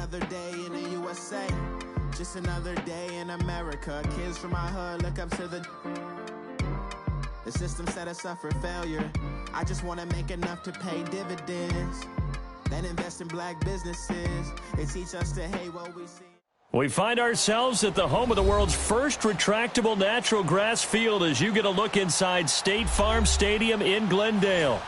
another day in the USA. Just another day in America. Kids from my hood look up to the system set us up for failure. I just want to make enough to pay dividends, then invest in black businesses and teach us to hate what we see. We find ourselves at the home of the world's first retractable natural grass field as you get a look inside State Farm Stadium in Glendale.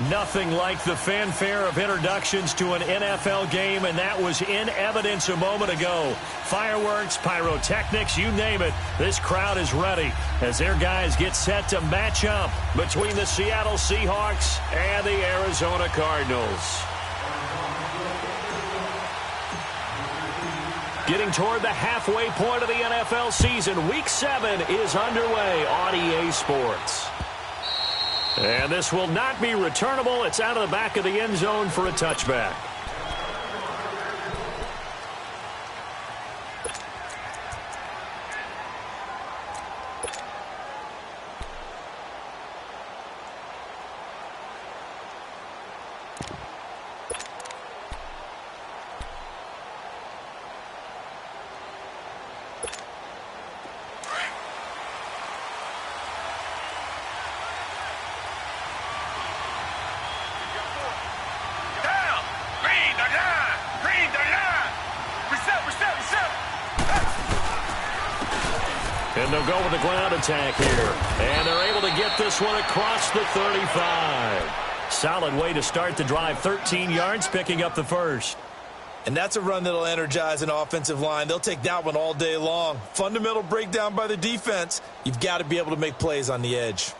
Nothing like the fanfare of introductions to an NFL game, and that was in evidence a moment ago. Fireworks, pyrotechnics, you name it. This crowd is ready as their guys get set to match up between the Seattle Seahawks and the Arizona Cardinals. Getting toward the halfway point of the NFL season, Week 7 is underway on EA Sports. And this will not be returnable. It's out of the back of the end zone for a touchback. And they'll go with the ground attack here. And they're able to get this one across the 35. Solid way to start the drive. 13 yards, picking up the first. And that's a run that'll energize an offensive line. They'll take that one all day long. Fundamental breakdown by the defense. You've got to be able to make plays on the edge.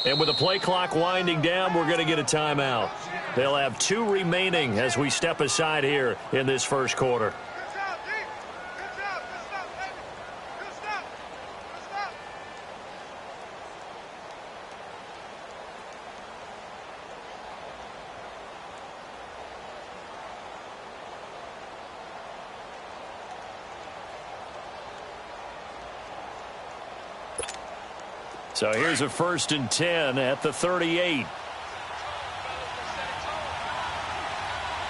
And with the play clock winding down, we're going to get a timeout. They'll have 2 remaining as we step aside here in this first quarter. So here's a 1st and 10 at the 38.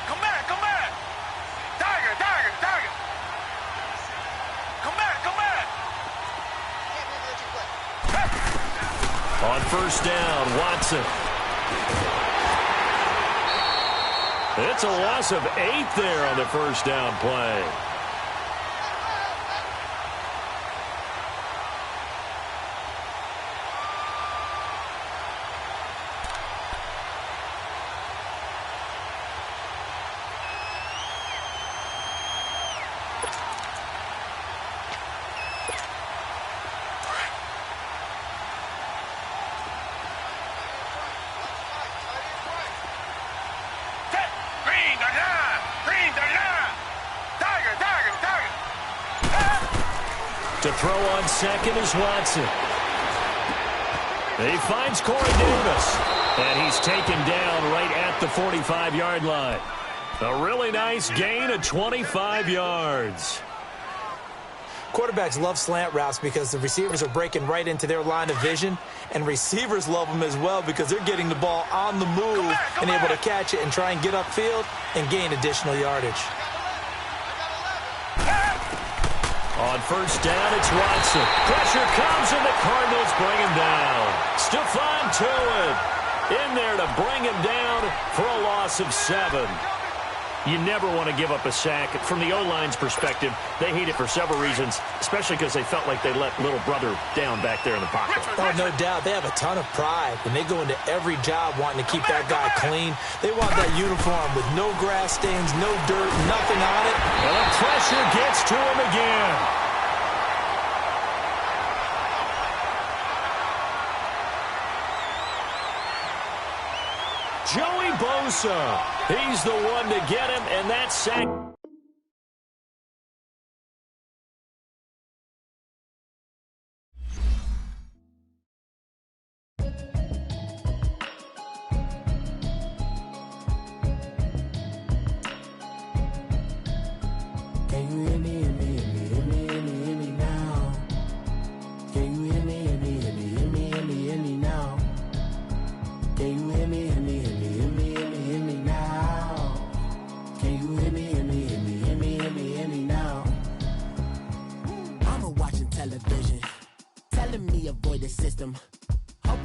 Come back. Tiger. Come back. On 1st down, Watson. It's a loss of 8 there on the 1st down play. To throw on second is Watson. He finds Corey Davis. And he's taken down right at the 45-yard line. A really nice gain of 25 yards. Quarterbacks love slant routes because the receivers are breaking right into their line of vision, and receivers love them as well because they're getting the ball on the move and able to catch it and try and get upfield and gain additional yardage. On 1st down, it's Watson. Pressure comes, and the Cardinals bring him down. Stephon Tuitt in there to bring him down for a loss of 7. You never want to give up a sack. From the O-line's perspective, they hate it for several reasons, especially because they felt like they let little brother down back there in the pocket. Oh, no doubt. They have a ton of pride, and they go into every job wanting to keep that guy clean. They want that uniform with no grass stains, no dirt, nothing on it. And the pressure gets to him again. Joey Bosa, he's the one to get him, and that sack.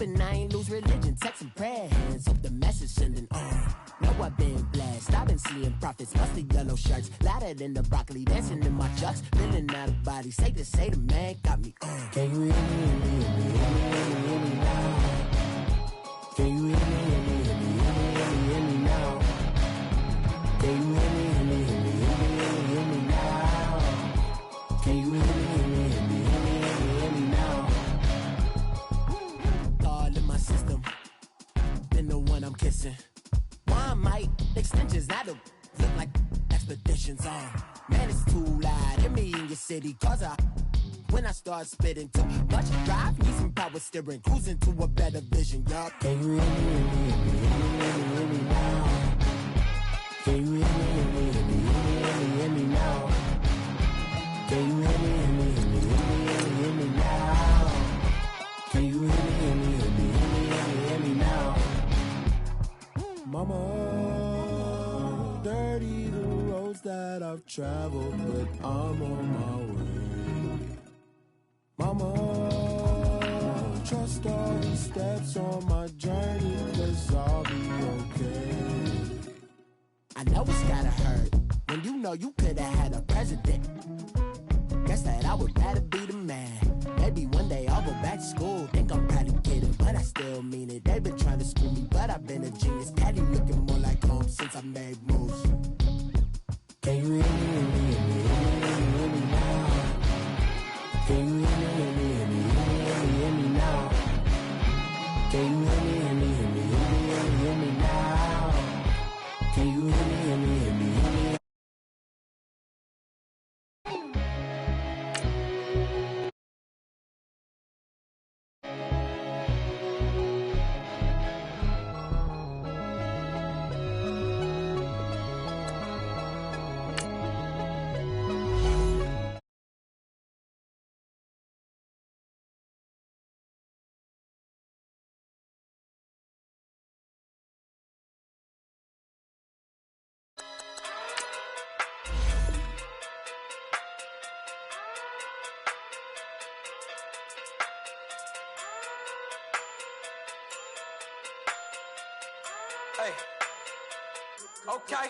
hoping I ain't lose religion. Texting prayer hands, hope the message sending on. Know I've been blessed, I've been seeing prophets, busted yellow shirts, louder than the broccoli, dancing in my chucks, feeling out of body. Say the man got me on. Can you hear me, hear me, hear me, hear me now? Can you hear me, hear me, hear me, hear me, hear me now? Can you hear me, hear me, hear me, hear me, hear me now? Can you hear me, hear me, hear me, hear me, hear me now? All in my system, been the one I'm kissing. Why might extensions that'll look like expeditions on? Man, it's too loud. Hear me in your city, cause when I start spitting too much drive, need some power steering, cruising to a better vision, y'all. Can you hear me, hear me, hear me, hear me, hear me now? Can you hear me, hear me, hear me, hear me, hear me now? Can you hear me, hear me, hear me, hear me, hear me now? Can you hear me, hear me, hear me, hear me now? Mama, dirty the roads that I've traveled, but I'm on my way. Mama, trust all these steps on my journey, 'cause I'll be okay. I know it's gotta hurt when you know you could've had a president. Guess that I would rather be the man. Maybe one day I'll go back to school. Think I'm probably kidding, but I still mean it. They've been trying to school me, but I've been a genius. Daddy looking more like home since I made moves. Can you hear me, hear me, hear me, hear me, hear me now? Can you hear me, hear me, hear me, hear me, hear me now? Can you hear me, hear me, hear me, hear me, hear me now? Can you hear me, hear me, hear me, hear me? Hey, okay,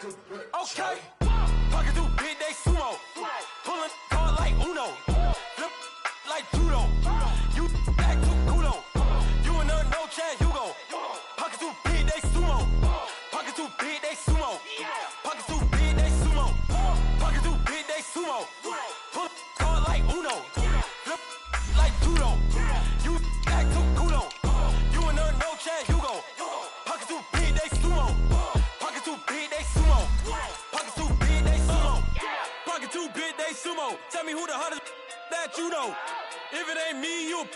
Pocket through big, they sumo. Pulling card like Uno. Flip like judo. You back to kudo. You and her, no chance, you go. Pocket through big, they sumo. Pocket through big, they sumo. Pocket through big, they sumo. Pocket through big, they sumo. Pull card like Uno. Flip like judo. You back to kudo. You and her, no chance, you go. Pocket too big, they sumo. Pocket too big, they sumo. Pocket too big, they sumo. Pocket too big, they sumo. Tell me who the hottest that you know. If it ain't me, you.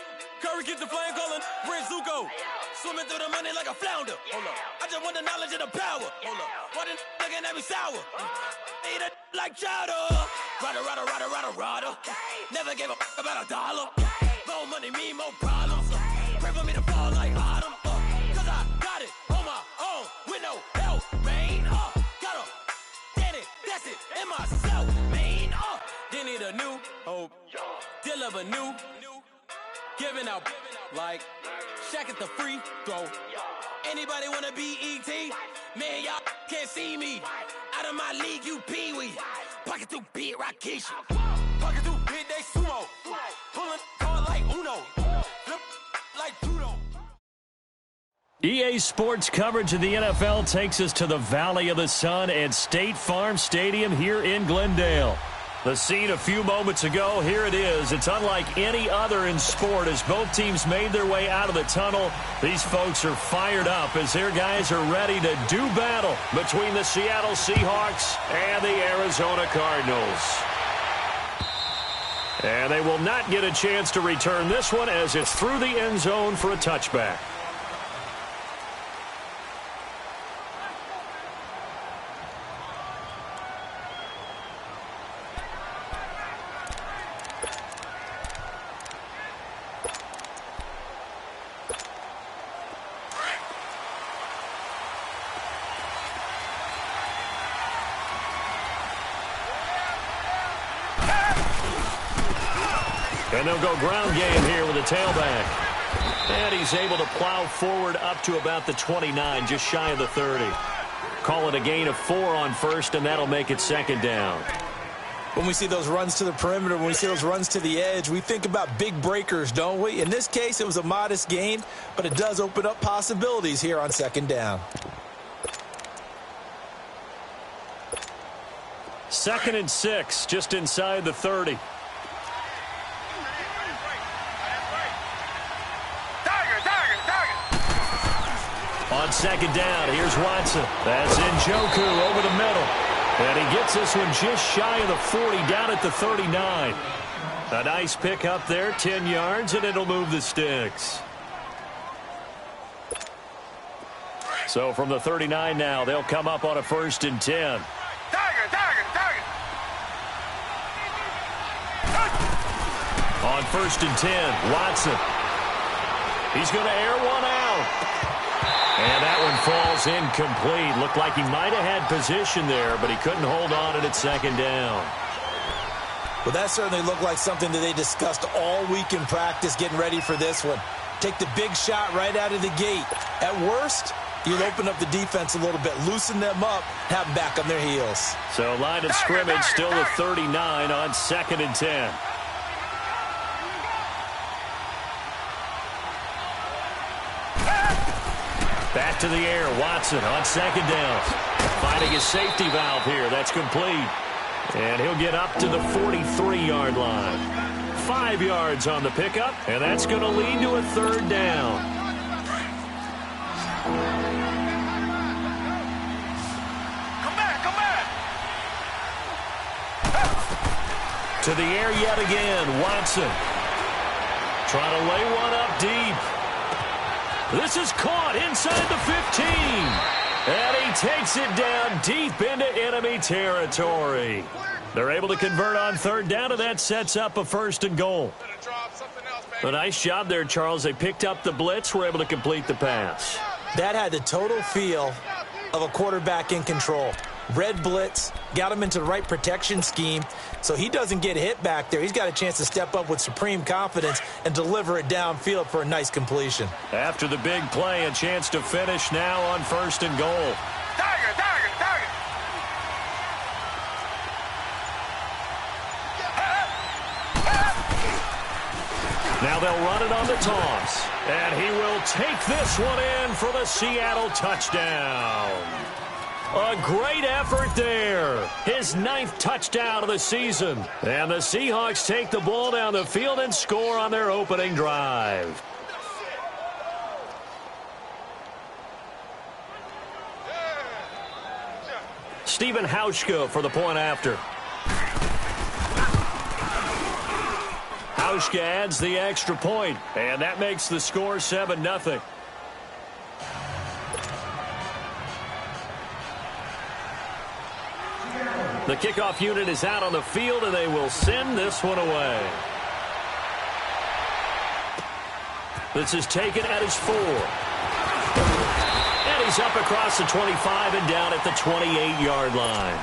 Curry get the flame calling Prince Zuko. Swimming through the money like a flounder. Hold up. I just want the knowledge and the power. Hold up. Why the looking at me sour? Eat it like chowder. Rada. Never gave a about a dollar. More money, me, more problems. Pray for me to fall like autumn. Cause I got it on my own with no help, man. Gotta get it, that's it, in myself, man. They need a new hope, deliver new, giving out like Shaq at the free throw. Anybody wanna be E.T.? Man, y'all can't see me. Out of my league, you pee-wee. Pocket too big, Rakishi. Pocket too big, they sumo. Pulling card like Uno. Flip like judo. EA Sports coverage of the NFL takes us to the Valley of the Sun at State Farm Stadium here in Glendale. The scene a few moments ago, here it is. It's unlike any other in sport as both teams made their way out of the tunnel. These folks are fired up as their guys are ready to do battle between the Seattle Seahawks and the Arizona Cardinals. And they will not get a chance to return this one as it's through the end zone for a touchback. And they'll go ground game here with a tailback. And he's able to plow forward up to about the 29, just shy of the 30. Call it a gain of 4 on first, and that'll make it second down. When we see those runs to the perimeter, when we see those runs to the edge, we think about big breakers, don't we? In this case, it was a modest gain, but it does open up possibilities here on second down. 2nd and 6, just inside the 30. On second down, here's Watson. That's Njoku over the middle. And he gets this one just shy of the 40, down at the 39. A nice pick up there, 10 yards, and it'll move the sticks. So from the 39 now, they'll come up on a 1st and 10. On 1st and 10, Watson. He's going to air one out. And that one falls incomplete. Looked like he might have had position there, but he couldn't hold on at second down. Well, that certainly looked like something that they discussed all week in practice getting ready for this one. Take the big shot right out of the gate. At worst, you'll open up the defense a little bit, loosen them up, have them back on their heels. So line of scrimmage still the 39 on 2nd and 10. Back to the air, Watson on second down. Finding his safety valve here. That's complete. And he'll get up to the 43-yard line. 5 yards on the pickup, and that's going to lead to a 3rd down. Come back. To the air yet again, Watson. Trying to lay one up deep. This is caught inside the 15. And he takes it down deep into enemy territory. They're able to convert on 3rd down, and that sets up a 1st and goal. A nice job there, Charles. They picked up the blitz, were able to complete the pass. That had the total feel of a quarterback in control. Red blitz, got him into the right protection scheme, so he doesn't get hit back there. He's got a chance to step up with supreme confidence and deliver it downfield for a nice completion. After the big play, a chance to finish now on 1st and goal. Tiger. Now they'll run it on the toss. And he will take this one in for the Seattle touchdown. A great effort there. His 9th touchdown of the season. And the Seahawks take the ball down the field and score on their opening drive. Stephen Hauschka for the point after. Hauschka adds the extra point, and that makes the score 7-0. The kickoff unit is out on the field, and they will send this one away. This is taken at his 4. And he's up across the 25 and down at the 28-yard line.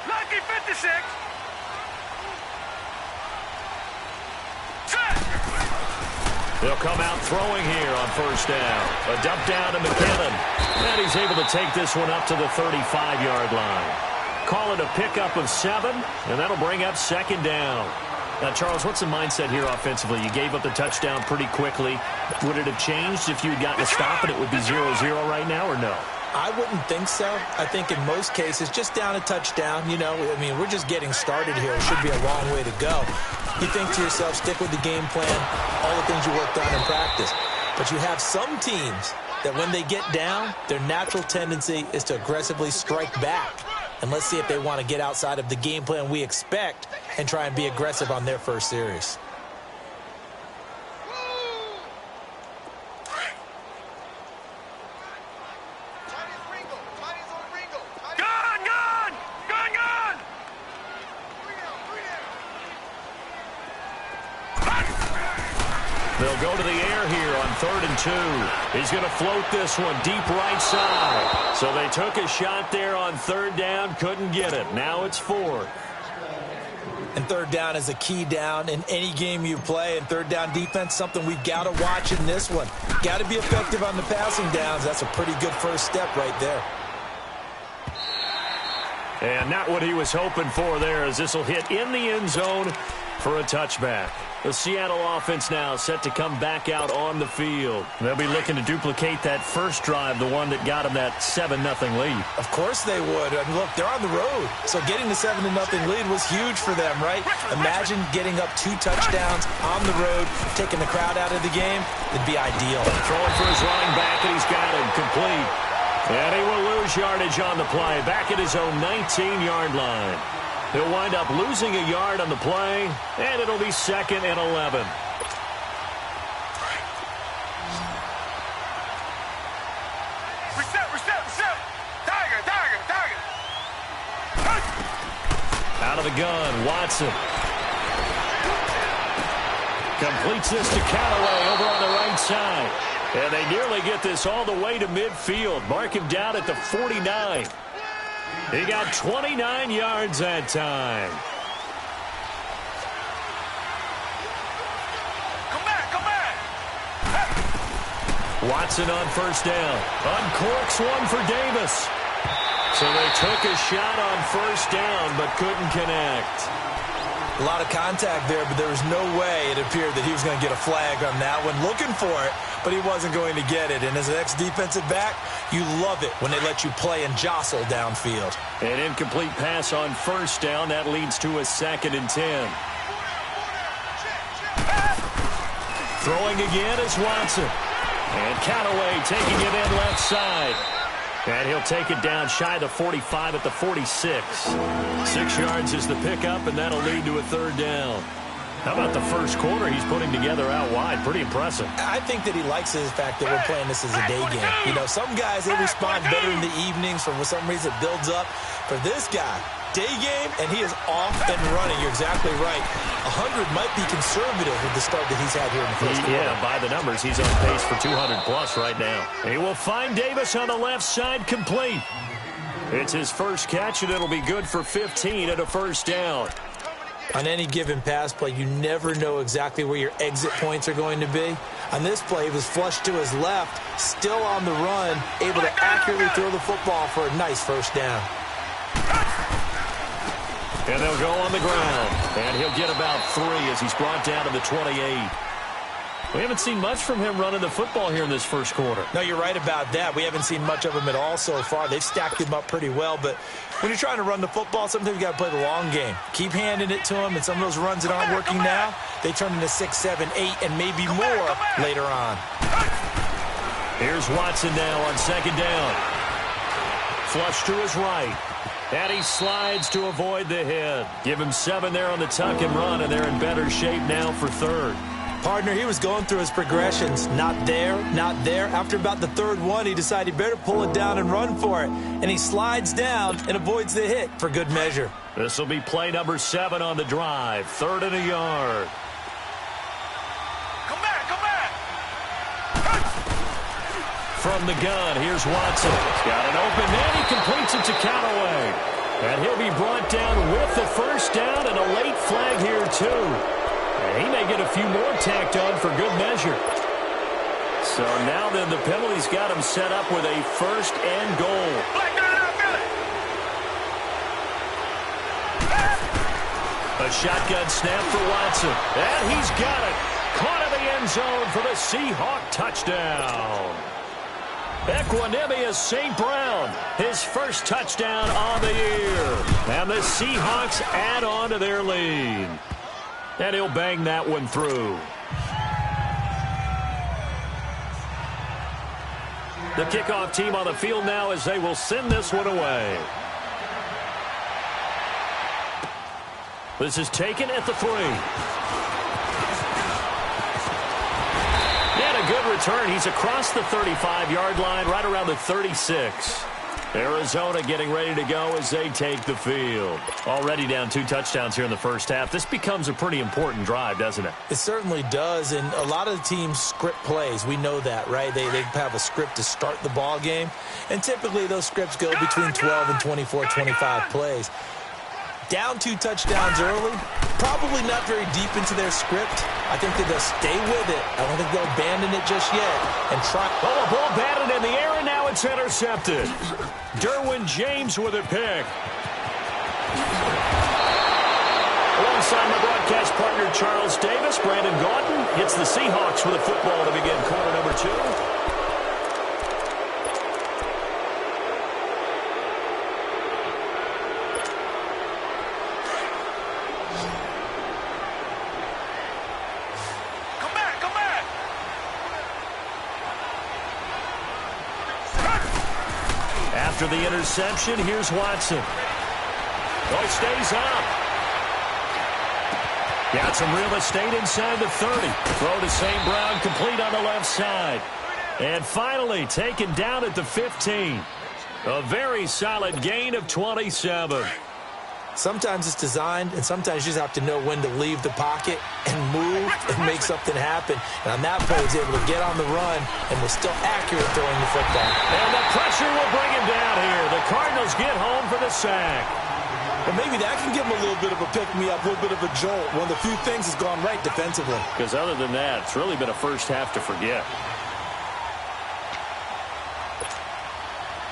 Lucky 56. They'll come out throwing here on 1st down. A dump down to McKinnon. And he's able to take this one up to the 35-yard line. Call it a pickup of 7, and that'll bring up 2nd down. Now, Charles, what's the mindset here offensively? You gave up the touchdown pretty quickly. Would it have changed if you had gotten a stop and it would be 0-0 right now, or no? I wouldn't think so. I think in most cases, just down a touchdown, you know, I mean, we're just getting started here. It should be a long way to go. You think to yourself, stick with the game plan, all the things you worked on in practice. But you have some teams that when they get down, their natural tendency is to aggressively strike back. And let's see if they want to get outside of the game plan we expect and try and be aggressive on their first series. They'll go to the air here on 3rd and 2. He's going to float this one deep right side. So they took a shot there on 3rd down, couldn't get it. Now it's 4th. And 3rd down is a key down in any game you play. And 3rd down defense, something we've got to watch in this one. Got to be effective on the passing downs. That's a pretty good first step right there. And not what he was hoping for there, as this will hit in the end zone for a touchback. The Seattle offense now set to come back out on the field. They'll be looking to duplicate that first drive, the one that got them that 7-0 lead. Of course they would. I mean, look, they're on the road. So getting the 7-0 lead was huge for them, right? Imagine getting up 2 touchdowns on the road, taking the crowd out of the game. It'd be ideal. Throwing for his running back, and he's got him complete. And he will lose yardage on the play, back at his own 19-yard line. He'll wind up losing a yard on the play, and it'll be 2nd and 11. Reset. Tiger. Out of the gun, Watson. Completes this to Callaway over on the right side. And they nearly get this all the way to midfield. Mark him down at the 49. He got 29 yards that time. Come back. Watson on 1st down. Uncorks one for Davis. So they took a shot on 1st down, but couldn't connect. A lot of contact there, but there was no way it appeared that he was going to get a flag on that one. Looking for it, but he wasn't going to get it. And as an ex-defensive back, you love it when they let you play and jostle downfield. An incomplete pass on 1st down. That leads to a 2nd and 10. Throwing again is Watson. And Callaway taking it in left side. And he'll take it down shy of the 45 at the 46. 6 yards is the pickup, and that'll lead to a 3rd down. How about the first quarter he's putting together out wide? Pretty impressive. I think that he likes the fact that we're playing this as a day game. You know, some guys, they respond better in the evenings. For some reason, it builds up. For this guy, day game, and he is off and running. You're exactly right. 100 might be conservative with the start that he's had here in the first quarter. Yeah, by the numbers, he's on pace for 200-plus right now. He will find Davis on the left side complete. It's his first catch, and it'll be good for 15 and a 1st down. On any given pass play, you never know exactly where your exit points are going to be. On this play, he was flushed to his left, still on the run, able to accurately throw the football for a nice 1st down. And they'll go on the ground. And he'll get about 3 as he's brought down to the 28. We haven't seen much from him running the football here in this first quarter. No, you're right about that. We haven't seen much of him at all so far. They've stacked him up pretty well, but when you're trying to run the football, sometimes you got to play the long game. Keep handing it to him, and some of those runs that aren't working now, they turn into 6, 7, 8, and maybe more later on. Here's Watson now on 2nd down. Flush to his right. And he slides to avoid the hit. Give him 7 there on the tuck and run, and they're in better shape now for 3rd. Partner, he was going through his progressions. Not there, not there. After about the 3rd one, he decided he better pull it down and run for it. And he slides down and avoids the hit for good measure. This will be play number 7 on the drive. 3rd and a yard. Come back. From the gun, here's Watson. He's got an open man. He completes it to Callaway. And he'll be brought down with the 1st down and a late flag here, too. And he may get a few more tacked on for good measure. So now then the penalty's got him set up with a 1st and goal. A shotgun snap for Watson. And he's got it. Caught in the end zone for the Seahawk touchdown. Equanimous St. Brown, his first touchdown on the year. And the Seahawks add on to their lead. And he'll bang that one through. The kickoff team on the field now as they will send this one away. This is taken at the 3. And a good return. He's across the 35-yard line, right around the 36. Arizona getting ready to go as they take the field. Already down 2 touchdowns here in the first half. This becomes a pretty important drive, doesn't it? It certainly does, and a lot of the teams script plays. We know that, right? They have a script to start the ball game, and typically those scripts go between 12 and 24, 25 plays. Down 2 touchdowns early, probably not very deep into their script. I think that they'll stay with it. I don't think they'll abandon it just yet and try. Oh, a ball batted in the air, and now it's intercepted. Derwin James with a pick. Alongside my broadcast partner, Charles Davis, Brandon Gaudin hits the Seahawks with a football to begin quarter number 2. After the interception, here's Watson. Oh, stays up. Got some real estate inside the 30. Throw to St. Brown, complete on the left side. And finally taken down at the 15. A very solid gain of 27. Sometimes it's designed, and sometimes you just have to know when to leave the pocket and move and make something happen. And on that play, he's able to get on the run and was still accurate throwing the football. And the pressure will bring him down here. The Cardinals get home for the sack. Well, maybe that can give him a little bit of a pick-me-up, a little bit of a jolt. One of the few things has gone right defensively. Because other than that, it's really been a first half to forget.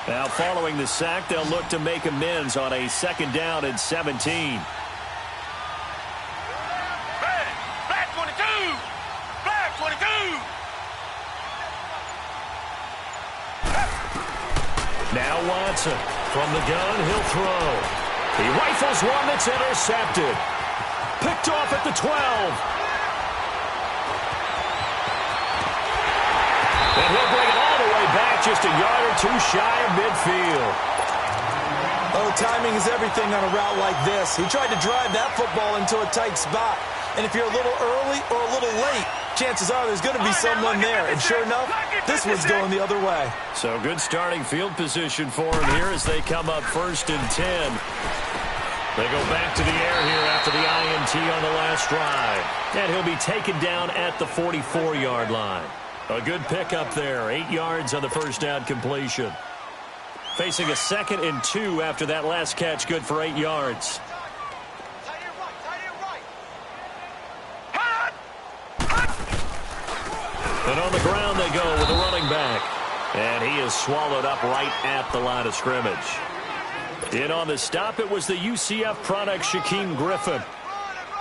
Now, following the sack, they'll look to make amends on a 2nd down and 17. Flag 22! Flag 22! Now Watson from the gun, he'll throw. He rifles one that's intercepted. Picked off at the 12. And he'll bring it all the way back, just a yard or 2 shy of midfield. Oh, timing is everything on a route like this. He tried to drive that football into a tight spot. And if you're a little early or a little late, chances are there's going to be someone there. And sure enough, this one's going the other way. So good starting field position for him here as they come up 1st and 10. They go back to the air here after the INT on the last drive. And he'll be taken down at the 44-yard line. A good pickup there. 8 yards on the first down completion. Facing a 2nd and 2 after that last catch, good for 8 yards. And on the ground they go with the running back. And he is swallowed up right at the line of scrimmage. In on the stop, it was the UCF product, Shaquem Griffin.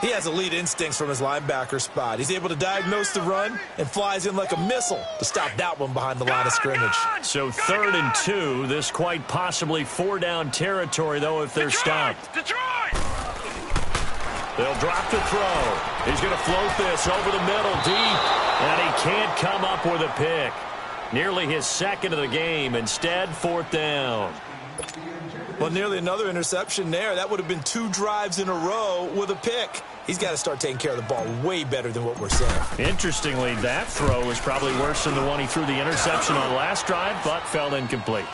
He has elite instincts from his linebacker spot. He's able to diagnose the run and flies in like a missile to stop that one behind the line of scrimmage. So 3rd and 2, this quite possibly 4-down territory, though, if they're stopped. They'll drop the throw. He's going to float this over the middle deep, and he can't come up with a pick. Nearly his 2nd of the game. Instead, 4th down. Well, nearly another interception there. That would have been 2 drives in a row with a pick. He's got to start taking care of the ball way better than what we're seeing. Interestingly, that throw was probably worse than the one he threw the interception on last drive, but fell incomplete.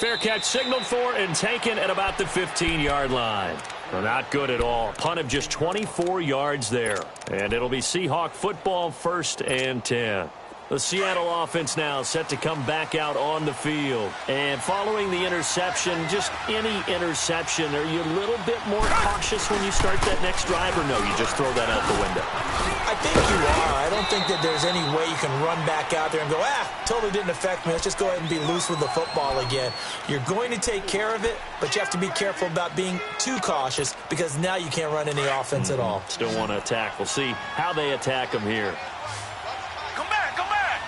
Fair catch signaled for and taken at about the 15-yard line. Well, not good at all. Punt of just 24 yards there. And it'll be Seahawk football, 1st and 10. The Seattle offense now set to come back out on the field. And following the interception, just any interception, are you a little bit more cautious when you start that next drive, or no, you just throw that out the window? I think you are. I don't think that there's any way you can run back out there and go, totally didn't affect me. Let's just go ahead and be loose with the football again. You're going to take care of it, but you have to be careful about being too cautious because now you can't run any offense at all. Still want to attack. We'll see how they attack them here. Come back, come back!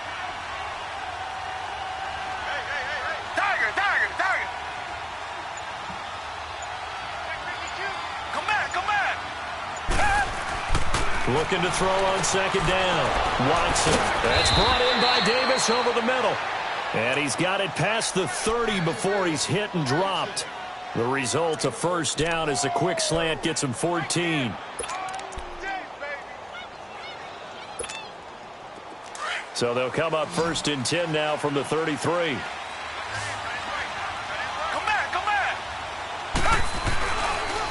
Tiger, Tiger, Tiger! Come back, come back! Looking to throw on 2nd down. Watson. That's brought in by Davis over the middle. And he's got it past the 30 before he's hit and dropped. The result, a 1st down as the quick slant gets him 14. So they'll come up 1st and 10 now from the 33.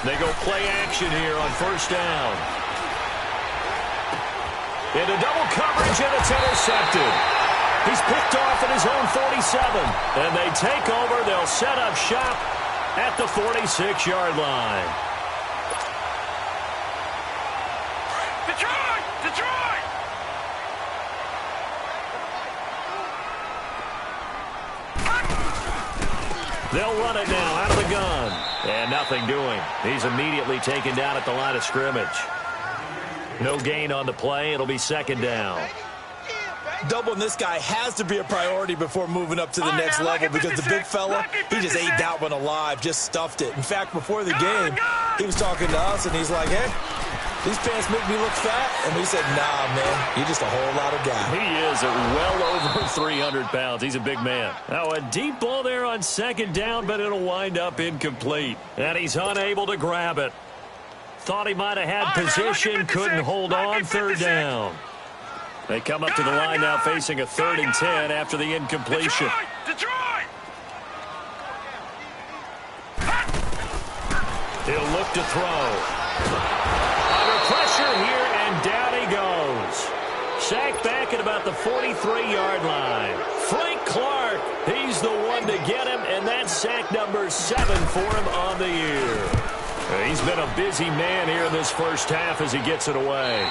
They go play action here on first down. Into double coverage, and it's intercepted. He's picked off at his own 47. And they take over. They'll set up shop at the 46-yard line. Detroit! Detroit! They'll run it now out of the gun. And nothing doing. He's immediately taken down at the line of scrimmage. No gain on the play. It'll be second down. Doubling this guy has to be a priority before moving up to the next level because the big fella, he just ate that one alive, just stuffed it. In fact, before the game, he was talking to us, and he's like, hey, these pants make me look fat. And we said, nah, man, you're just a whole lot of guy. He is at well over 300 pounds. He's a big man. Now, a deep ball there on second down, but it'll wind up incomplete. And he's unable to grab it. Thought he might have had position, couldn't hold on, third down. They come up to the line now facing a 3rd and 10 after the incompletion. Detroit! He'll look to throw. Under pressure here, and down he goes. Sacked back at about the 43-yard line. Frank Clark, he's the one to get him, and that's sack number 7 for him on the year. He's been a busy man here in this first half as he gets it away.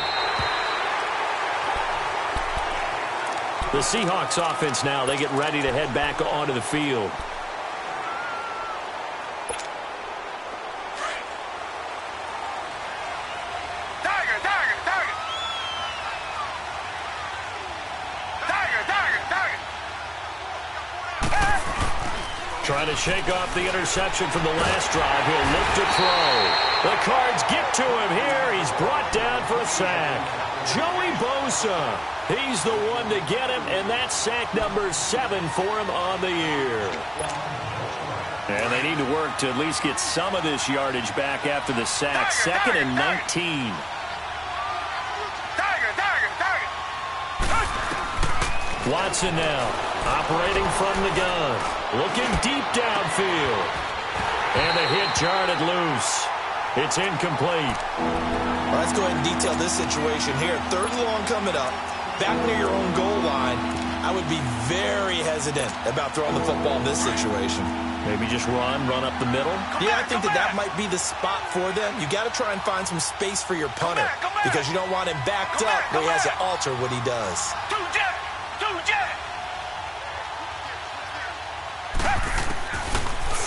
The Seahawks offense now, they get ready to head back onto the field. Tiger, tiger, tiger! Tiger, tiger, tiger! Trying to shake off the interception from the last drive. He'll look to throw. The Cards get to him here. He's brought down for a sack. Joey Bosa, he's the one to get him, and that's sack number 7 for him on the year. And they need to work to at least get some of this yardage back after the sack. 2nd and 19. Tiger, tiger, tiger! Watson now, operating from the gun. Looking deep downfield. And the hit jarred it loose. It's incomplete. Well, let's go ahead and detail this situation here. 3rd and long coming up. Back near your own goal line. I would be very hesitant about throwing the football in this situation. Maybe just run up the middle. Yeah, I think that might be the spot for them. You got to try and find some space for your punter because you don't want him backed up where he has to alter what he does. Two jet! Two jet!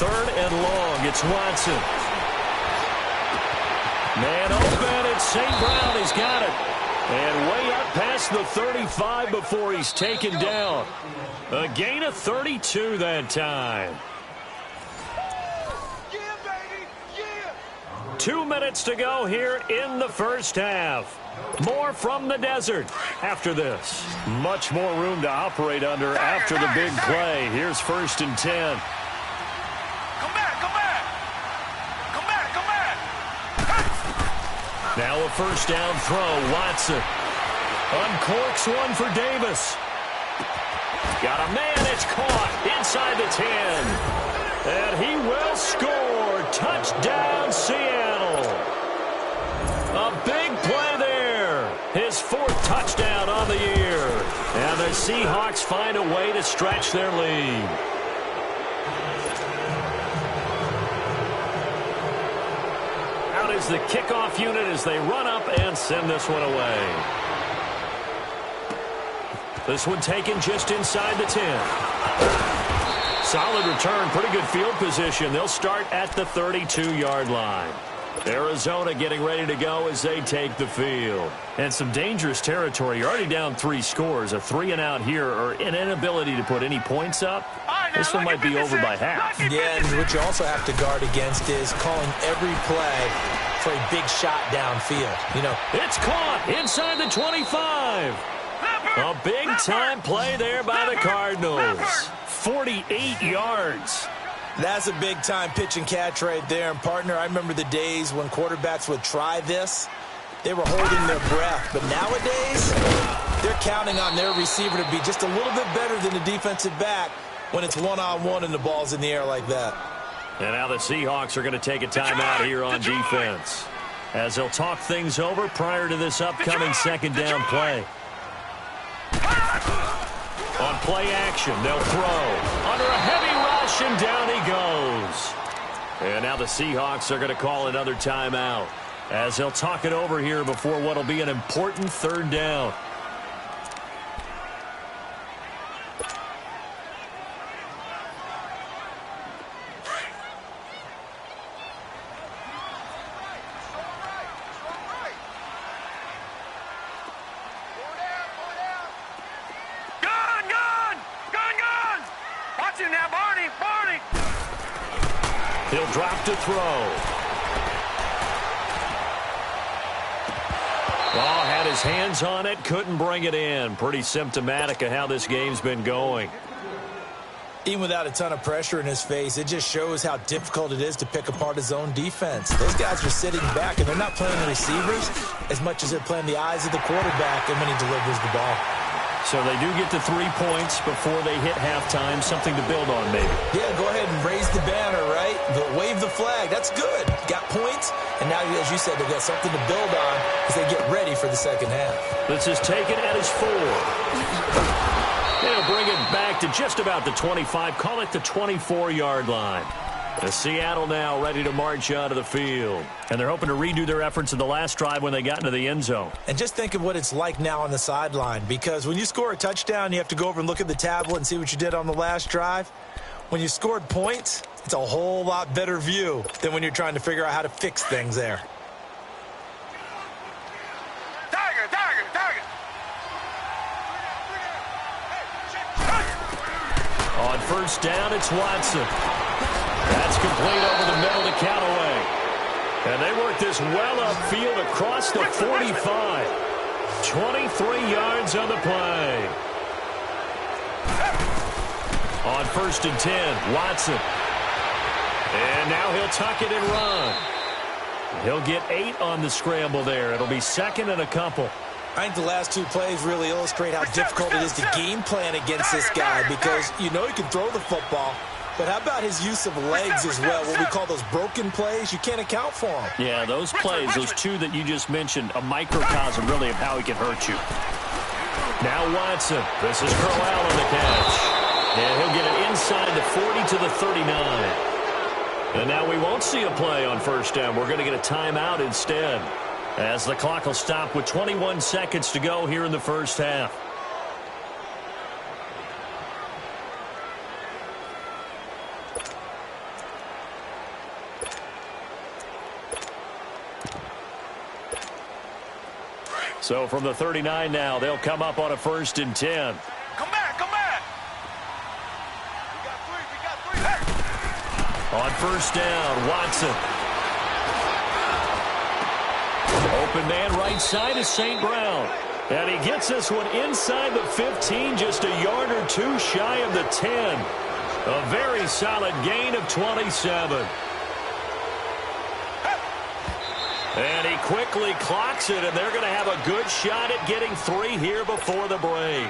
3rd and long. It's Watson. Man open, it's St. Brown. He's got it. And way up past the 35 before he's taken down. A gain of 32 that time. Yeah, baby! Yeah! 2 minutes to go here in the first half. More from the desert after this. Much more room to operate under after the big play. Here's 1st and 10. Come back, come back! Come back, come back! Now a first down throw. Watson uncorks one for Davis. Got a man. It's caught inside the 10. And he will score. Touchdown, Seattle. A big play there. His 4th touchdown on the year. And the Seahawks find a way to stretch their lead. Out is the kickoff unit as they run up and send this one away. This one taken just inside the 10. Solid return, pretty good field position. They'll start at the 32-yard line. Arizona getting ready to go as they take the field. And some dangerous territory. You're already down 3 scores. A 3-and-out here or an inability to put any points up. This one might be over by half. Yeah, and what you also have to guard against is calling every play for a big shot downfield. You know, it's caught inside the 25. A big-time play there by the Cardinals. 48 yards. That's a big-time pitch and catch right there. And, partner, I remember the days when quarterbacks would try this. They were holding their breath. But nowadays, they're counting on their receiver to be just a little bit better than the defensive back when it's one-on-one and the ball's in the air like that. And now the Seahawks are going to take a timeout here on defense, as they'll talk things over prior to this upcoming second down play. On play action, they'll throw under a heavy rush, and down he goes. And now the Seahawks are going to call another timeout, as they'll talk it over here before what will be an important third down. He'll drop to throw. Oh, had his hands on it, couldn't bring it in. Pretty symptomatic of how this game's been going. Even without a ton of pressure in his face, it just shows how difficult it is to pick apart his own defense. Those guys are sitting back, and they're not playing the receivers as much as they're playing the eyes of the quarterback and when he delivers the ball. So they do get to 3 points before they hit halftime, something to build on maybe. Yeah, go ahead and raise the banner, right? But wave the flag. That's good. Got points, and now, as you said, they've got something to build on as they get ready for the second half. This is taken at his 4. They'll bring it back to just about the 25, call it the 24-yard line. The Seattle now ready to march out of the field. And they're hoping to redo their efforts in the last drive when they got into the end zone. And just think of what it's like now on the sideline, because when you score a touchdown, you have to go over and look at the tablet and see what you did on the last drive. When you scored points, it's a whole lot better view than when you're trying to figure out how to fix things there. On first down, it's Watson. That's complete over the middle to Callaway. And they work this well upfield across the 45. 23 yards on the play. On first and 10, Watson. And now he'll tuck it and run. He'll get 8 on the scramble there. It'll be second and a couple. I think the last 2 plays really illustrate how difficult it is to game plan against this guy, because you know he can throw the football, but how about his use of legs as well? What we call those broken plays, you can't account for them. Yeah, those plays, those 2 that you just mentioned, a microcosm really of how he can hurt you. Now Watson. This is Crowell on the catch. And he'll get it inside the 40 to the 39. And now we won't see a play on first down. We're going to get a timeout instead, as the clock will stop with 21 seconds to go here in the first half. So from the 39 now, they'll come up on a first and 10. Come back, come back. We got 3, Hey. On first down, Watson. Open man right side is St. Brown. And he gets this one inside the 15, just a yard or 2 shy of the 10. A very solid gain of 27. And he quickly clocks it, and they're going to have a good shot at getting 3 here before the break.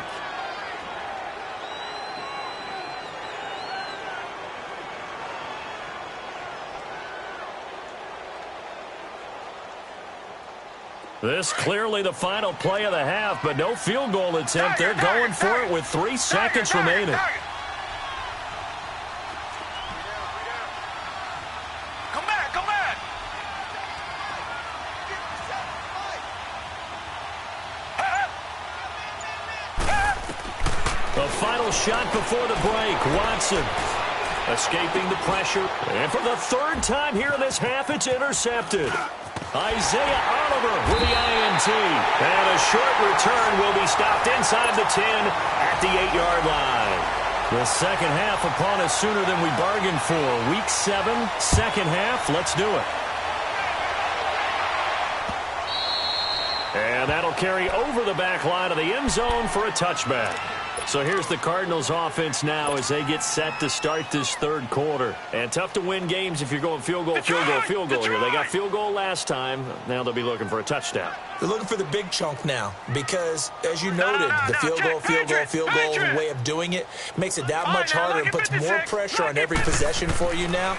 This clearly the final play of the half, but no field goal attempt. They're going for it with 3 seconds remaining. Come back, come back. The final shot before the break. Watson escaping the pressure. And for the 3rd time here in this half, it's intercepted. Isaiah Oliver with the INT. And a short return will be stopped inside the 10 at the 8-yard line. The second half upon us sooner than we bargained for. Week 7, second half. Let's do it. And that'll carry over the back line of the end zone for a touchback. So here's the Cardinals offense now as they get set to start this third quarter. And tough to win games if you're going field goal here. They got field goal last time. Now they'll be looking for a touchdown. They're looking for the big chunk now because, as you noted, the field goal way of doing it makes it that much harder and puts more pressure on every possession for you now.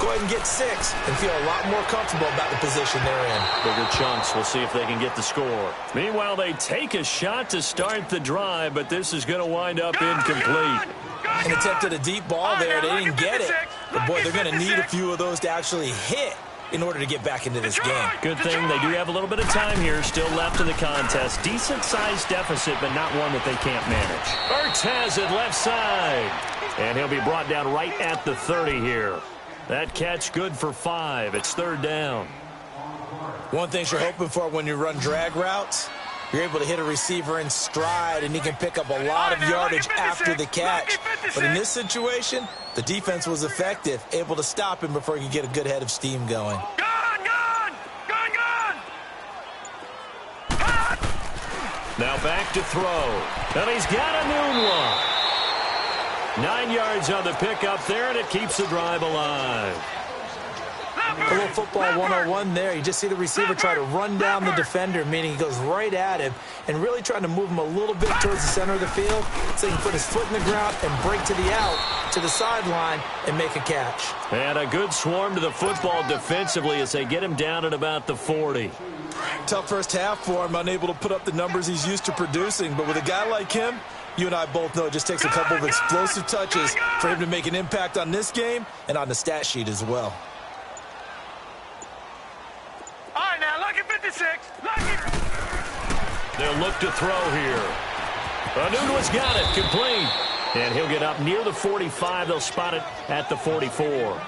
Go ahead and get 6 and feel a lot more comfortable about the position they're in. Bigger chunks. We'll see if they can get the score. Meanwhile, they take a shot to start the drive, but this is going to wind up incomplete. An attempt at a deep ball there. They didn't get it. But, boy, they're going to need a few of those to actually hit in order to get back into this game. Good thing they do have a little bit of time here still left in the contest. Decent-sized deficit, but not one that they can't manage. Ertz has it left side. And he'll be brought down right at the 30 here. That catch good for 5. It's third down. One thing you're hoping for when you run drag routes, you're able to hit a receiver in stride, and he can pick up a lot of yardage after the catch. But in this situation, the defense was effective, able to stop him before he could get a good head of steam going. Now back to throw. And he's got a noon one. 9 yards on the pickup there, and it keeps the drive alive. A little football 101 there. You just see the receiver try to run down the defender, meaning he goes right at him and really trying to move him a little bit towards the center of the field so he can put his foot in the ground and break to the out, to the sideline, and make a catch. And a good swarm to the football defensively as they get him down at about the 40. Tough first half for him, unable to put up the numbers he's used to producing. But with a guy like him, you and I both know it just takes a couple of explosive touches for him to make an impact on this game and on the stat sheet as well. All right, now, lucky 56. Lucky. They'll look to throw here. Anunua's got it, complete. And he'll get up near the 45. They'll spot it at the 44.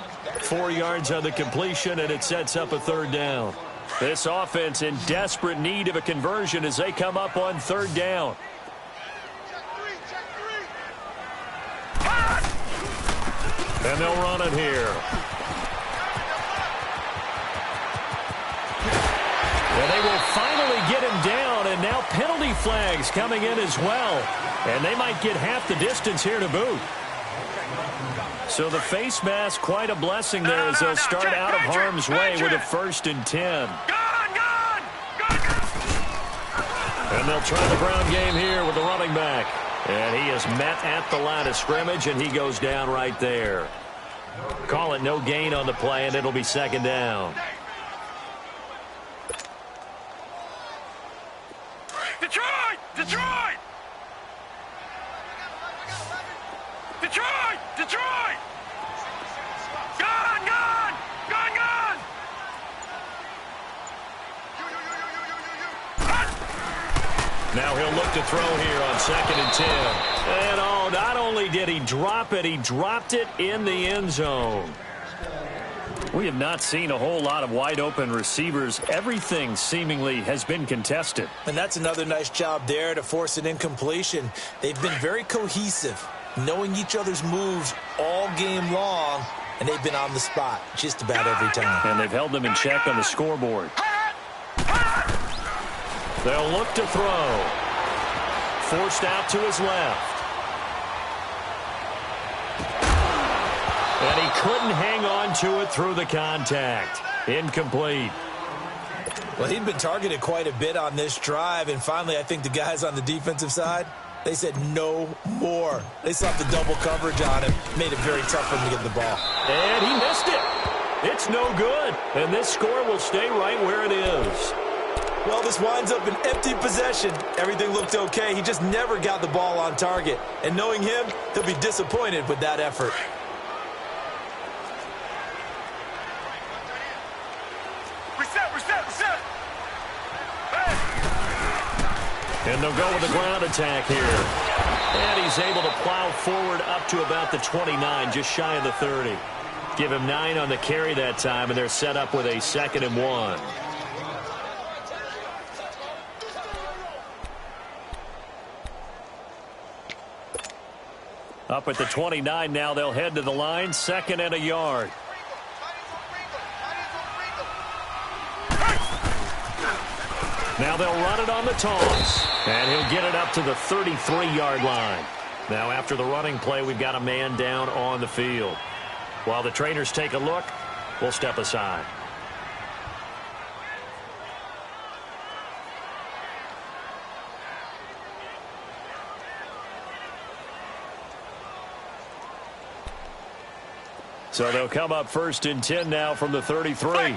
4 yards on the completion, and it sets up a third down. This offense in desperate need of a conversion as they come up on third down. And they'll run it here. And they will finally get him down, and now penalty flags coming in as well. And they might get half the distance here to boot. So the face mask, quite a blessing there as they'll start out of harm's way with a 1st and 10. And they'll try the ground game here with the running back. And he is met at the line of scrimmage, and he goes down right there. Call it no gain on the play, and it'll be second down. Detroit! Detroit! Detroit! Detroit! Gone! Gone! Gone! Gone! Now he'll look to throw here on 2nd and 10. And oh, not only did he drop it, he dropped it in the end zone. We have not seen a whole lot of wide-open receivers. Everything seemingly has been contested. And that's another nice job there to force an incompletion. They've been very cohesive, knowing each other's moves all game long, and they've been on the spot just about every time. And they've held them in check on the scoreboard. They'll look to throw. Forced out to his left. And he couldn't hang on to it through the contact. Incomplete. Well, he'd been targeted quite a bit on this drive, and finally I think the guys on the defensive side, they said no more. They slapped the double coverage on him, made it very tough for him to get the ball. And he missed it. It's no good. And this score will stay right where it is. Well, this winds up an empty possession. Everything looked okay. He just never got the ball on target. And knowing him, he'll be disappointed with that effort. Reset. Hey. And they'll go with the ground attack here. And he's able to plow forward up to about the 29, just shy of the 30. Give him 9 on the carry that time, and they're set up with a 2nd and 1. Up at the 29 now, they'll head to the line, 2nd and a yard. Now they'll run it on the toss. And he'll get it up to the 33-yard line. Now after the running play, we've got a man down on the field. While the trainers take a look, we'll step aside. So they'll come up 1st and 10 now from the 33.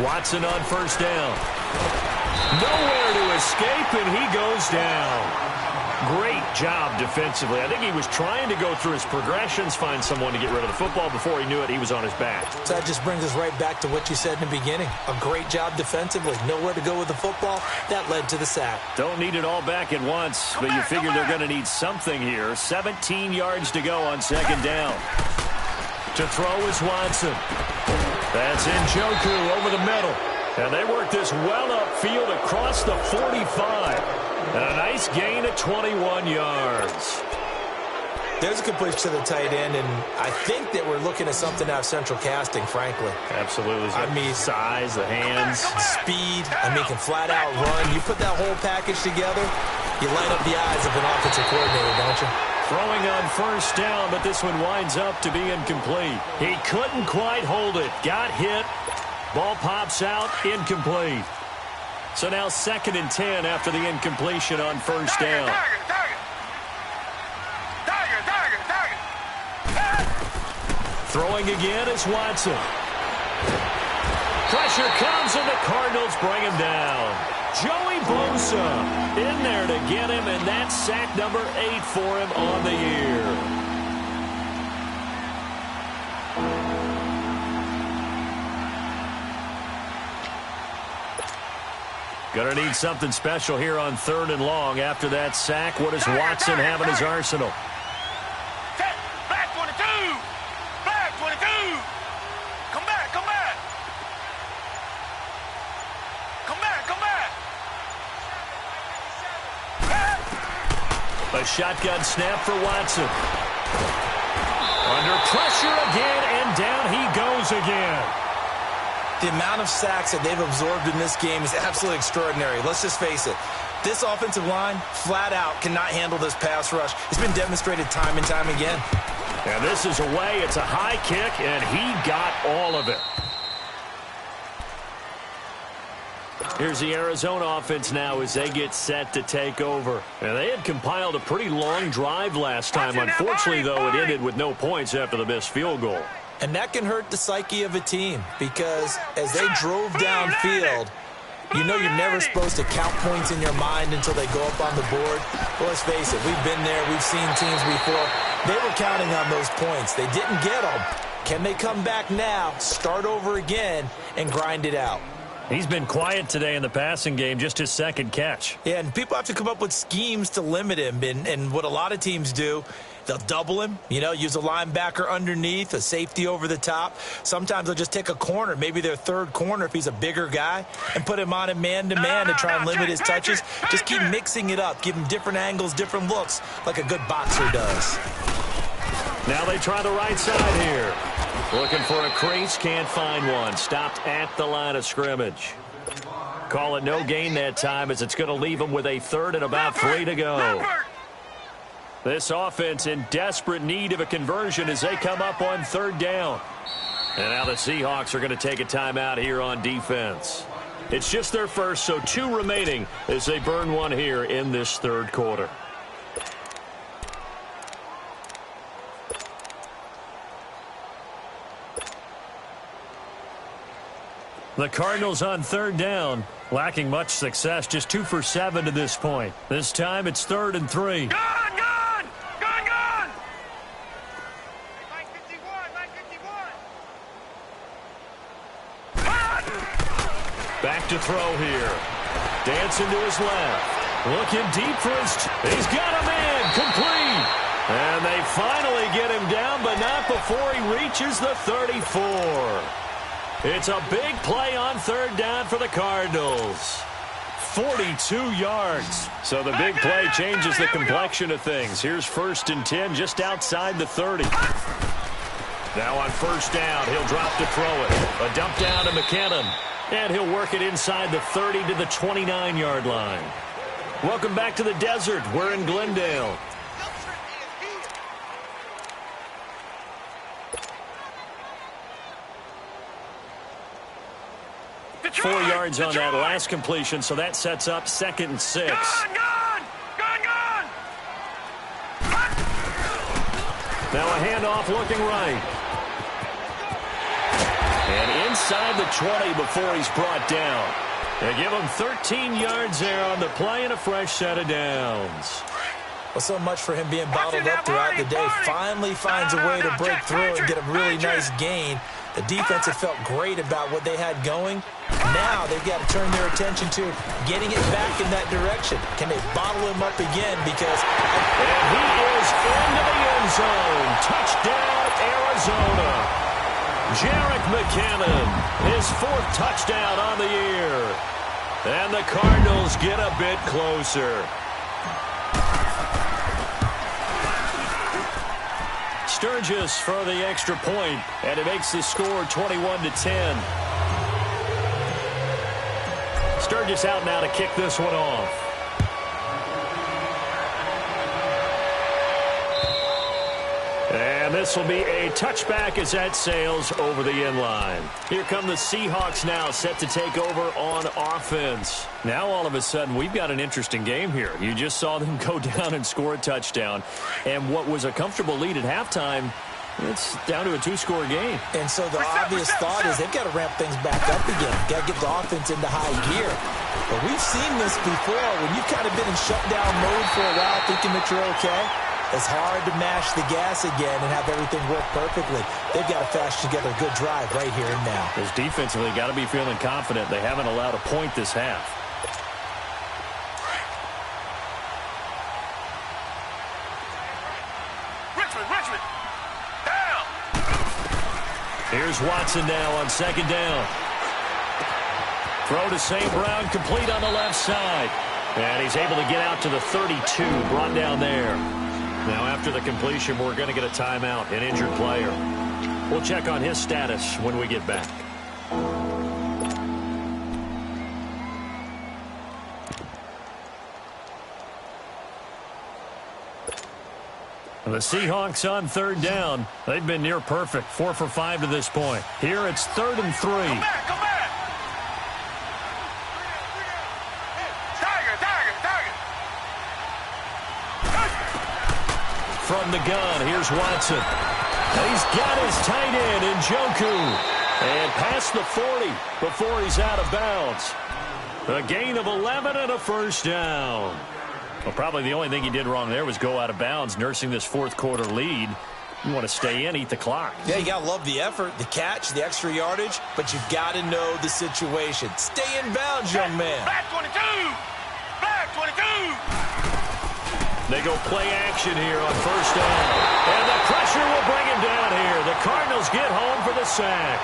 Watson on 1st down. Nowhere to escape, and he goes down. Great job defensively. I think he was trying to go through his progressions, find someone to get rid of the football. Before he knew it, he was on his back. So that just brings us right back to what you said in the beginning. A great job defensively. Nowhere to go with the football. That led to the sack. Don't need it all back at once, but you figure they're going to need something here. 17 yards to go on 2nd down. To throw is Watson. That's Njoku over the middle. And they work this well upfield across the 45. And a nice gain of 21 yards. There's a completion to the tight end, and I think that we're looking at something out of central casting, frankly. Absolutely. I mean, size, the hands. Speed. I mean, can flat out run. You put that whole package together, you light up the eyes of an offensive coordinator, don't you? Throwing on 1st down, but this one winds up to be incomplete. He couldn't quite hold it. Got hit. Ball pops out. Incomplete. So now 2nd and 10 after the incompletion on 1st down. Throwing again is Watson. Pressure comes, and the Cardinals bring him down. Joey Bosa in there to get him, and that's sack number 8 for him on the year. Going to need something special here on 3rd and long. After that sack, what does Watson have in his arsenal? Black 22! Black 22! Come back, come back! Come back, come back! A shotgun snap for Watson. Under pressure again, and down he goes again. The amount of sacks that they've absorbed in this game is absolutely extraordinary. Let's just face it. This offensive line, flat out, cannot handle this pass rush. It's been demonstrated time and time again. And this is away. It's a high kick, and he got all of it. Here's the Arizona offense now as they get set to take over. And they had compiled a pretty long drive last time. Unfortunately, though, it ended with no points after the missed field goal. And that can hurt the psyche of a team because as they drove downfield, you know you're never supposed to count points in your mind until they go up on the board. Well, let's face it, we've been there. We've seen teams before. They were counting on those points. They didn't get them. Can they come back now, start over again, and grind it out? He's been quiet today in the passing game, just his 2nd catch. Yeah, and people have to come up with schemes to limit him. And what a lot of teams do, they'll double him, use a linebacker underneath, a safety over the top. Sometimes they'll just take a corner, maybe their 3rd corner if he's a bigger guy, and put him on a man-to-man to try and limit his touches. Just keep mixing it up, give him different angles, different looks, like a good boxer does. Now they try the right side here. Looking for a crease, can't find one. Stopped at the line of scrimmage. Call it no gain that time as it's going to leave them with a 3rd and about 3 to go. This offense in desperate need of a conversion as they come up on 3rd down. And now the Seahawks are going to take a timeout here on defense. It's just their first, so 2 remaining as they burn one here in this 3rd quarter. The Cardinals on 3rd down, lacking much success, just 2 for 7 to this point. This time it's 3rd and 3. Gone! Gone! Gone! Gone! 951! Back to throw here. Dancing to his left. Looking deep for his... He's got a man. Complete. And they finally get him down, but not before he reaches the 34. It's a big play on 3rd down for the Cardinals. 42 yards. So the big play changes the complexion of things. Here's 1st and 10 just outside the 30. Now on first down, he'll drop to throw it. A dump down to McKinnon. And he'll work it inside the 30 to the 29-yard line. Welcome back to the desert. We're in Glendale. Detroit, 4 yards on that last completion, so that sets up 2nd and 6. Gone! Now a handoff looking right. And inside the 20 before he's brought down. They give him 13 yards there on the play and a fresh set of downs. Well, so much for him being bottled up throughout the day. Finally finds a way to break through and get a really nice gain. The defense had felt great about what they had going. Now they've got to turn their attention to getting it back in that direction. Can they bottle him up again? Because and he is into the end zone. Touchdown, Arizona. Jerick McKinnon, his 4th touchdown on the year. And the Cardinals get a bit closer. Sturgis for the extra point, and it makes the score 21-10. Sturgis out now to kick this one off. And this will be a touchback as that sails over the inline. Here come the Seahawks now, set to take over on offense. Now all of a sudden we've got an interesting game here. You just saw them go down and score a touchdown. And what was a comfortable lead at halftime, it's down to a 2-score game. And so the obvious thought is they've got to ramp things back up again. Got to get the offense into high gear. But we've seen this before. When you've kind of been in shutdown mode for a while thinking that you're okay, it's hard to mash the gas again and have everything work perfectly. They've got to fashion together a good drive right here and now. Because defensively, got to be feeling confident. They haven't allowed a point this half. Richmond. Down. Here's Watson now on 2nd down. Throw to St. Brown, complete on the left side. And he's able to get out to the 32, brought down there. Now after the completion, we're going to get a timeout, an injured player. We'll check on his status when we get back. The Seahawks on 3rd down. They've been near perfect, 4 for 5 to this point. Here it's 3rd and 3. Come back. From the gun, here's Watson. And he's got his tight end, Njoku. And past the 40 before he's out of bounds. A gain of 11 and a first down. Well, probably the only thing he did wrong there was go out of bounds, nursing this 4th quarter lead. You want to stay in, eat the clock. Yeah, you got to love the effort, the catch, the extra yardage, but you've got to know the situation. Stay in bounds, young man. Black 22. Black 22. They go play action here on first down. And the pressure will bring him down here. The Cardinals get home for the sack.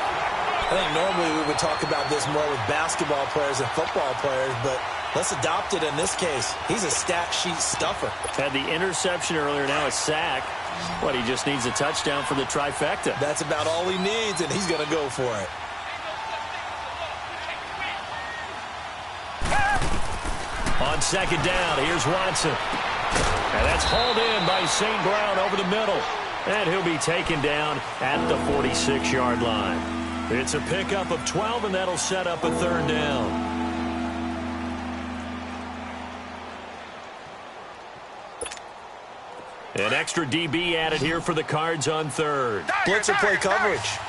I think normally we would talk about this more with basketball players and football players, but let's adopt it in this case. He's a stat sheet stuffer. Had the interception earlier, now a sack. But he just needs a touchdown for the trifecta. That's about all he needs, and he's going to go for it. On 2nd down, here's Watson. And that's hauled in by St. Brown over the middle. And he'll be taken down at the 46-yard line. It's a pickup of 12, and that'll set up a 3rd down. An extra DB added here for the Cards on 3rd. Blitzer play coverage.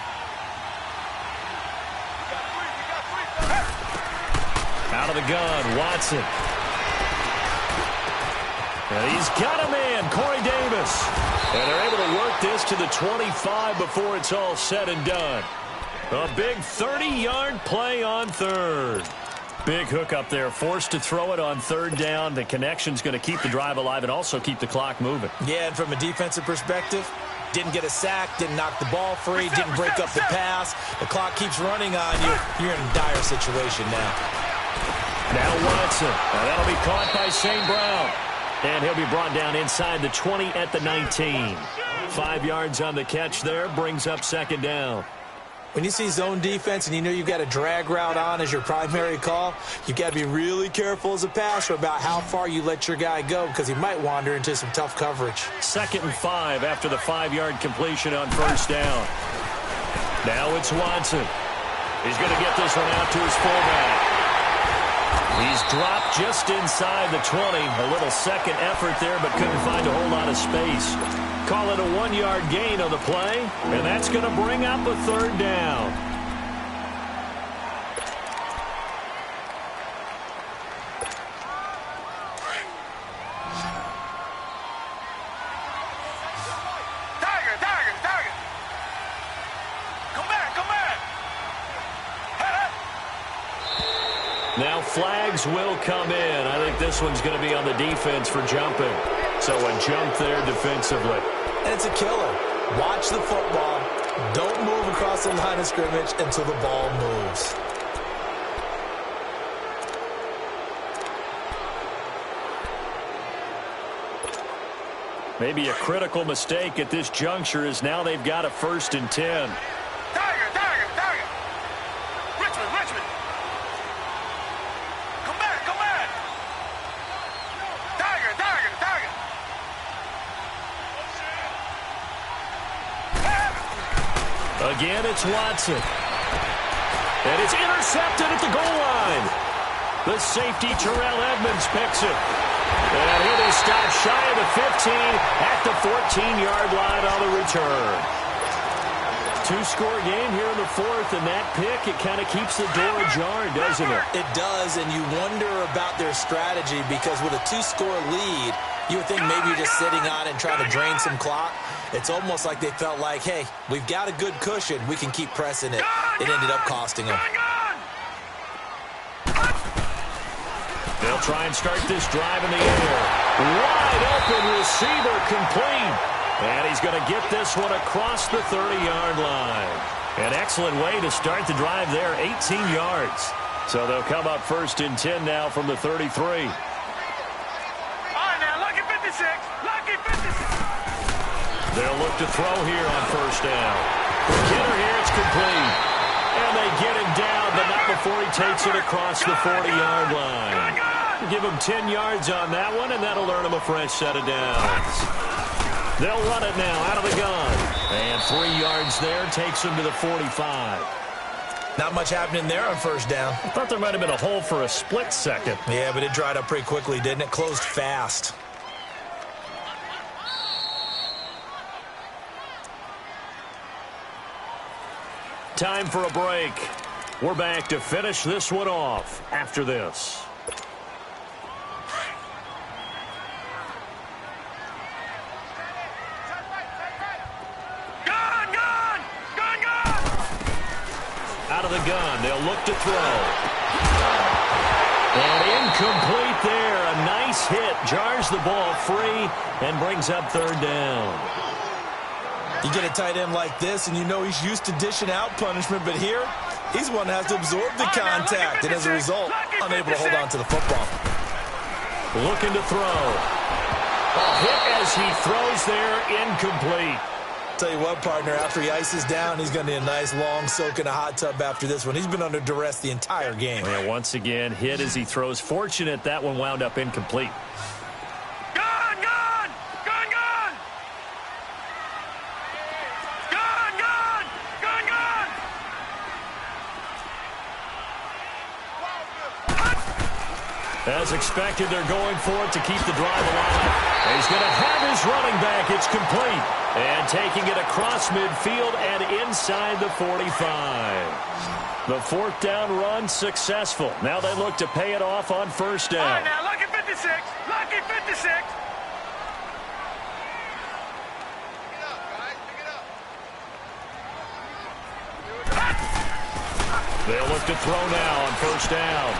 Out of the gun, Watson. And he's got a man, Corey Davis. And they're able to work this to the 25 before it's all said and done. A big 30-yard play on 3rd. Big hook up there, forced to throw it on 3rd down. The connection's going to keep the drive alive and also keep the clock moving. Yeah, and from a defensive perspective, didn't get a sack, didn't knock the ball free, didn't break up the pass. The clock keeps running on you. You're in a dire situation now. Now Watson. Now that'll be caught by St. Brown. And he'll be brought down inside the 20 at the 19. 5 yards on the catch there, brings up second down. When you see zone defense and you know you've got a drag route on as your primary call, you've got to be really careful as a passer about how far you let your guy go because he might wander into some tough coverage. 2nd and 5 after the 5-yard completion on first down. Now it's Watson. He's going to get this one out to his fullback. He's dropped just inside the 20. A little second effort there, but couldn't find a whole lot of space. Call it a 1-yard gain on the play, and that's going to bring up a third down. Tiger. Come back. Now flags will come in. I think this one's going to be on the defense for jumping. So a jump there defensively. And it's a killer. Watch the football. Don't move across the line of scrimmage until the ball moves. Maybe a critical mistake at this juncture is now they've got a 1st and 10. Tiger. Richmond. Come back. Tiger. Again, it's Watson. And it's intercepted at the goal line. The safety, Terrell Edmonds, picks it. And he'll be stopped shy of the 15 at the 14-yard line on the return. 2-score game here in the 4th, and that pick, it kind of keeps the door ajar, doesn't it? It does, and you wonder about their strategy because with a 2-score lead, you would think maybe you're just sitting on it and trying to drain some clock. It's almost like they felt like, hey, we've got a good cushion. We can keep pressing it. It ended up costing them. They'll try and start this drive in the air. Wide open receiver complete. And he's going to get this one across the 30-yard line. An excellent way to start the drive there, 18 yards. So they'll come up 1st and 10 now from the 33. All right, now, lucky 56. They'll look to throw here on 1st down. Kidder here, it's complete. And they get him down, but not before he takes it across the 40-yard line. Give him 10 yards on that one, and that'll earn him a fresh set of downs. They'll run it now out of the gun. And 3 yards there takes him to the 45. Not much happening there on 1st down. I thought there might have been a hole for a split second. Yeah, but it dried up pretty quickly, didn't it? Closed fast. Time for a break. We're back to finish this one off after this. Out of the gun, they'll look to throw. And incomplete there. A nice hit. Jars the ball free and brings up 3rd down. You get a tight end like this, and you know he's used to dishing out punishment, but here, he's one that has to absorb the contact, and as a result, unable to hold on to the football. Looking to throw. A hit as he throws there, incomplete. Tell you what, partner, after he ices down, he's going to need a nice long soak in a hot tub after this one. He's been under duress the entire game. And once again, hit as he throws. Fortunate that one wound up incomplete. As expected, they're going for it to keep the drive alive. He's going to have his running back. It's complete. And taking it across midfield and inside the 45. The 4th down run successful. Now they look to pay it off on 1st down. All right, now, lucky 56. Lucky 56. They'll look to throw now on 1st down.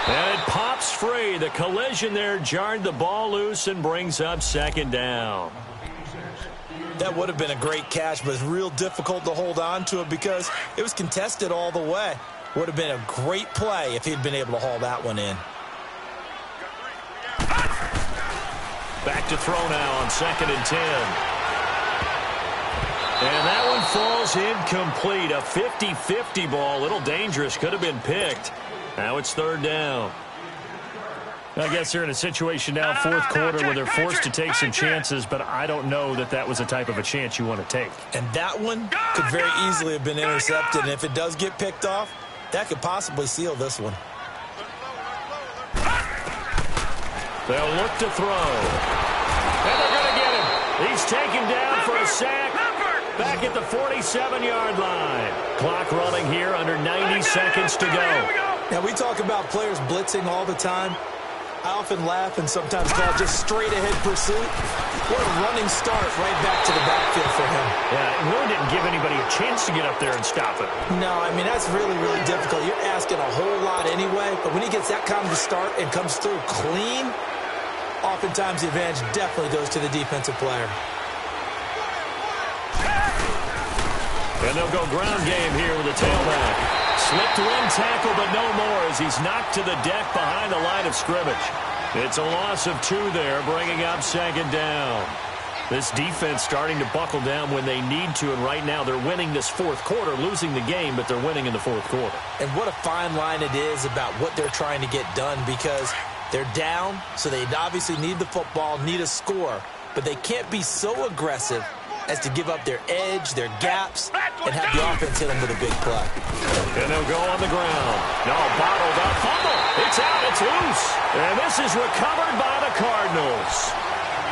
And it pops free. The collision there jarred the ball loose and brings up 2nd down. That would have been a great catch, but it's real difficult to hold on to it because it was contested all the way. Would have been a great play if he'd been able to haul that one in. Back to throw now on 2nd and 10. And that one falls incomplete. A 50-50 ball. A little dangerous. Could have been picked. Now it's 3rd down. I guess they're in a situation now, 4th quarter, where they're forced to take some chances, but I don't know that that was the type of a chance you want to take. And that one could very easily have been intercepted, and if it does get picked off, that could possibly seal this one. They'll look to throw. And they're going to get him. He's taken down for a sack. Back at the 47-yard line. Clock running here, under 90 seconds to go. Now, we talk about players blitzing all the time. I often laugh and sometimes call it just straight-ahead pursuit. What a running start right back to the backfield for him. Yeah, it really didn't give anybody a chance to get up there and stop it. No, I mean, that's really, really difficult. You're asking a whole lot anyway, but when he gets that kind of a start and comes through clean, oftentimes the advantage definitely goes to the defensive player. And they'll go ground game here with a tailback. Slipped one tackle, but no more as he's knocked to the deck behind the line of scrimmage. It's a loss of 2 there, bringing up 2nd down. This defense starting to buckle down when they need to, and right now they're winning this 4th quarter, losing the game, but they're winning in the 4th quarter. And what a fine line it is about what they're trying to get done, because they're down, so they obviously need the football, need a score, but they can't be so aggressive as to give up their edge, their gaps, and have the offense hit them with a big play. And they'll go on the ground. No, bottled up. Fumble. It's out. It's loose. And this is recovered by the Cardinals.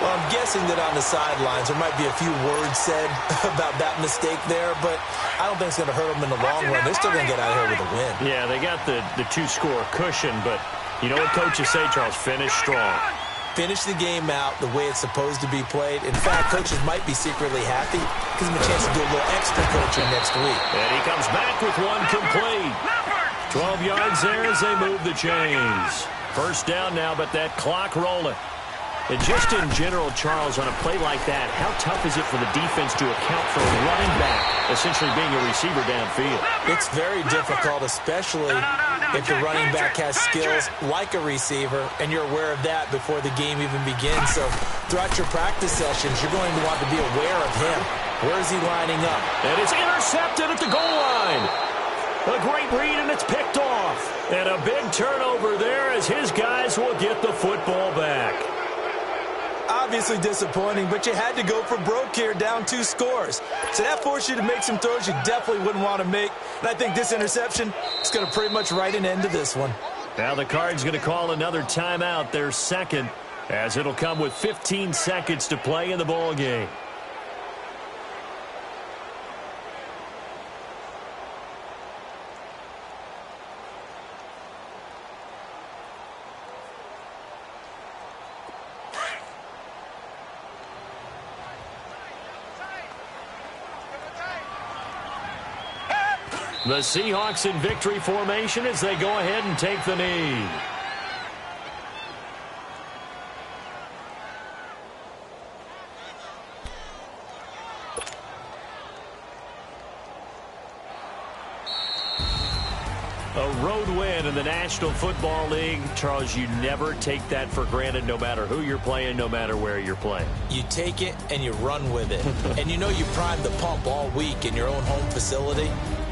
Well, I'm guessing that on the sidelines there might be a few words said about that mistake there, but I don't think it's going to hurt them in the long run. They're still going to get out of here with a win. Yeah, they got the 2-score cushion, but you know what coaches say, Charles? Finish strong. Finish the game out the way it's supposed to be played. In fact, coaches might be secretly happy. Gives them a chance to do a little extra coaching next week. And he comes back with one complete. 12 yards there as they move the chains. 1st down now, but that clock rolling. And just in general, Charles, on a play like that, how tough is it for the defense to account for a running back essentially being a receiver downfield? It's very difficult, especially if the running back has skills like a receiver, and you're aware of that before the game even begins. So throughout your practice sessions, you're going to want to be aware of him. Where is he lining up? And it's intercepted at the goal line. A great read, and it's picked off. And a big turnover there as his guys will get the football back. Obviously disappointing, but you had to go for broke here, down 2 scores. So that forced you to make some throws you definitely wouldn't want to make. And I think this interception is going to pretty much write an end to this one. Now the Cards going to call another timeout, their 2nd, as it'll come with 15 seconds to play in the ball game. The Seahawks in victory formation as they go ahead and take the knee. A road win in the National Football League. Charles, you never take that for granted no matter who you're playing, no matter where you're playing. You take it and you run with it. And you know you primed the pump all week in your own home facility.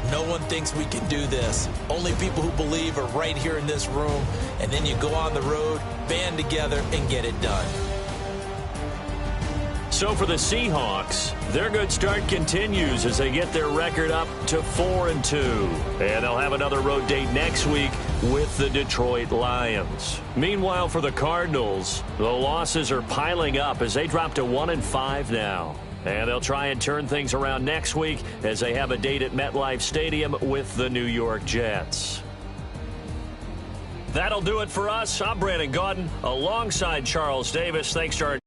No one thinks we can do this. Only people who believe are right here in this room. And then you go on the road, band together, and get it done. So for the Seahawks, their good start continues as they get their record up to 4-2. And they'll have another road date next week with the Detroit Lions. Meanwhile, for the Cardinals, the losses are piling up as they drop to 1-5 now. And they'll try and turn things around next week as they have a date at MetLife Stadium with the New York Jets. That'll do it for us. I'm Brandon Gaudin alongside Charles Davis. Thanks to our